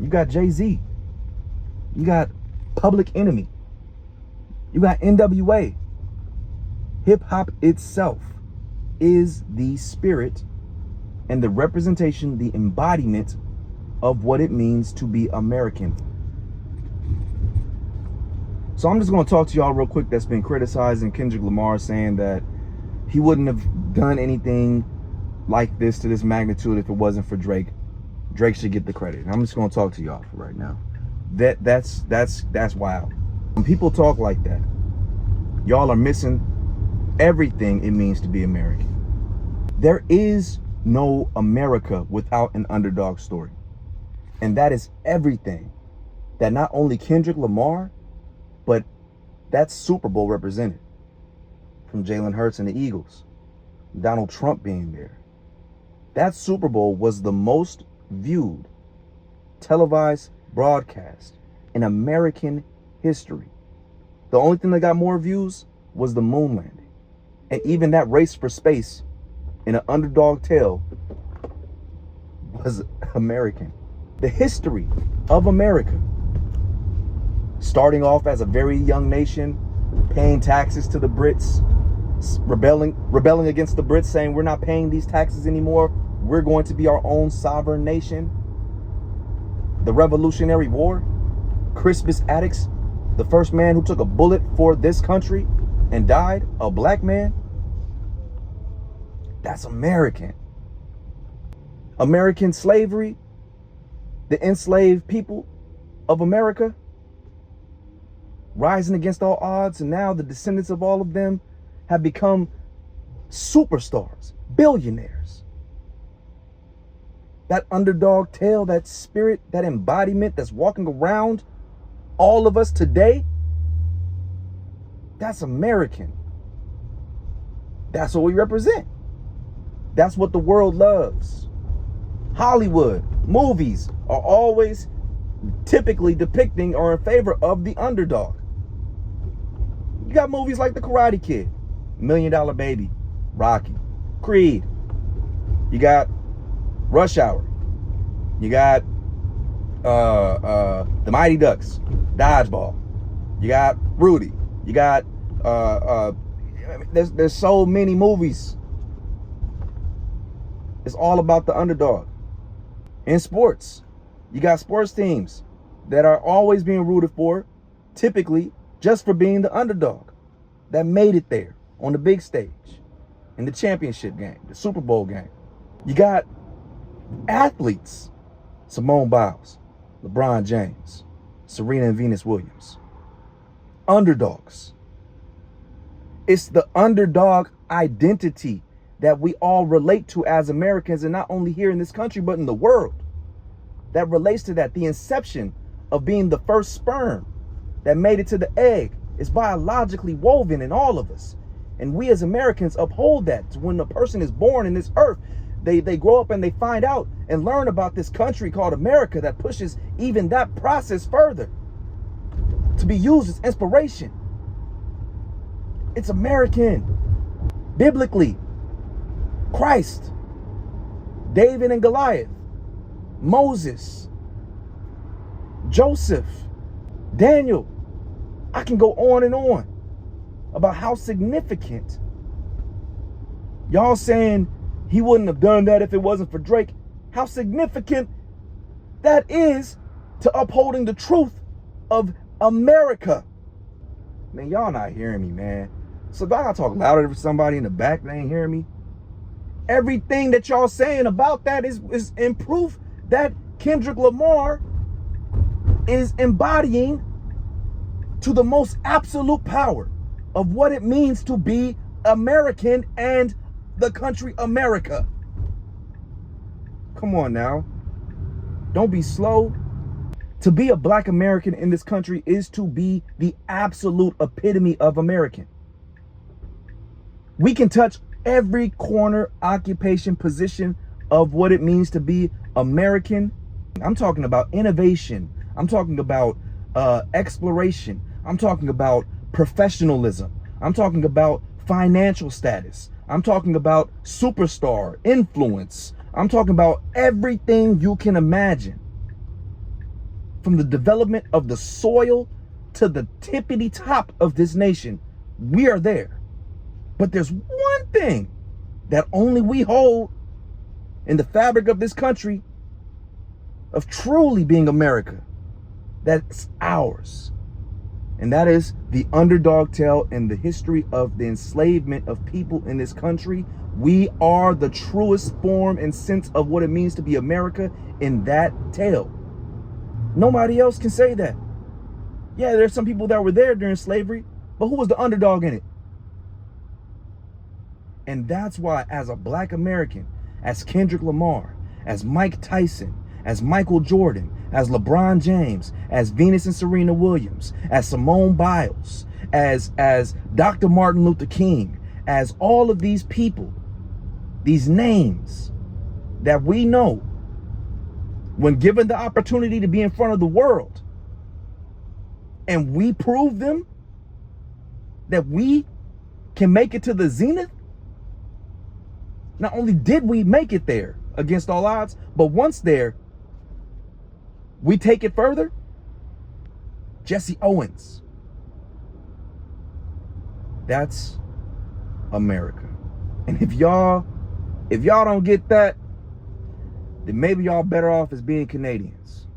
You got Jay-Z. You got Public Enemy. You got NWA. Hip-hop itself is the spirit and the representation, the embodiment of what it means to be American. So I'm just going to talk to y'all real quick that's been criticizing Kendrick Lamar, saying that he wouldn't have done anything like this to this magnitude if it wasn't for Drake. Drake should get the credit. And I'm just going to talk to y'all for right now. That's wild. When people talk like that, y'all are missing everything it means to be American. There is no America without an underdog story. And that is everything that not only Kendrick Lamar, but that Super Bowl represented. From Jalen Hurts and the Eagles, Donald Trump being there. That Super Bowl was the most viewed televised broadcast in American history. The only thing that got more views was the moon landing. And even that race for space in an underdog tale was American. The history of America, starting off as a very young nation, paying taxes to the Brits, rebelling against the Brits, saying we're not paying these taxes anymore. We're going to be our own sovereign nation. The Revolutionary War, Crispus Attucks, the first man who took a bullet for this country and died, a black man. That's American. American slavery, the enslaved people of America, rising against all odds, and now the descendants of all of them have become superstars, billionaires. That underdog tale, that spirit, that embodiment that's walking around all of us today, that's American. That's what we represent. That's what the world loves. Hollywood movies are always typically depicting or in favor of the underdog. You got movies like The Karate Kid, $1 Million Baby, Rocky, Creed. You got Rush Hour. You got The Mighty Ducks, Dodgeball. You got Rudy. You got there's so many movies. It's all about the underdog. In sports, you got sports teams that are always being rooted for, typically just for being the underdog that made it there on the big stage, in the championship game, the Super Bowl game. You got athletes, Simone Biles, LeBron James, Serena and Venus Williams. Underdogs. It's the underdog identity that we all relate to as Americans, and not only here in this country, but in the world. That relates to that. The inception of being the first sperm that made it to the egg is biologically woven in all of us. And we as Americans uphold that. When a person is born in this earth, they grow up and they find out and learn about this country called America that pushes even that process further to be used as inspiration. It's American. Biblically, Christ, David and Goliath, Moses, Joseph, Daniel. I can go on and on about how significant. Y'all saying he wouldn't have done that if it wasn't for Drake. How significant that is to upholding the truth of America. Man, y'all not hearing me, man. So if I gotta talk louder for somebody in the back that ain't hearing me. Everything that y'all saying about that is in proof that Kendrick Lamar is embodying to the most absolute power of what it means to be American and the country America. Come on now. Don't be slow. To be a black American in this country is to be the absolute epitome of American. We can touch every corner, occupation, position of what it means to be American. I'm talking about innovation. I'm talking about exploration. I'm talking about professionalism. I'm talking about financial status. I'm talking about superstar influence. I'm talking about everything you can imagine. from the development of the soil to the tippity top of this nation, we are there. But there's one thing that only we hold in the fabric of this country of truly being America, that's ours. And that is the underdog tale in the history of the enslavement of people in this country. We are the truest form and sense of what it means to be America in that tale. Nobody else can say that. Yeah, there's some people that were there during slavery, but who was the underdog in it? And that's why, as a Black American, as Kendrick Lamar, as Mike Tyson, as Michael Jordan, as LeBron James, as Venus and Serena Williams, as Simone Biles, as Dr. Martin Luther King, as all of these people, these names that we know, when given the opportunity to be in front of the world, and we prove them that we can make it to the zenith. Not only did we make it there against all odds, but once there, we take it further. Jesse Owens. That's America. And if y'all don't get that, then maybe y'all better off as being Canadians.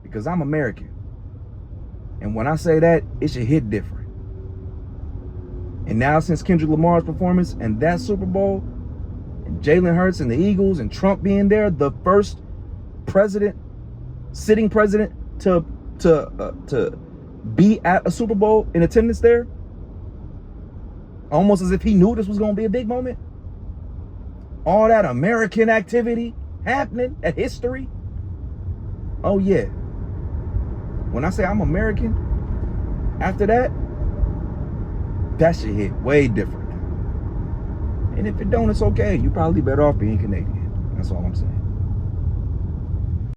Because I'm American. And when I say that, it should hit different. And now since Kendrick Lamar's performance and that Super Bowl, and Jalen Hurts and the Eagles and Trump being there, the first president, sitting president to be at a Super Bowl in attendance there, almost as if he knew this was going to be a big moment. All that American activity happening, at history. Oh yeah. When I say I'm American, after that shit hit way different. And if it don't, it's okay. You're probably better off being Canadian. That's all I'm saying.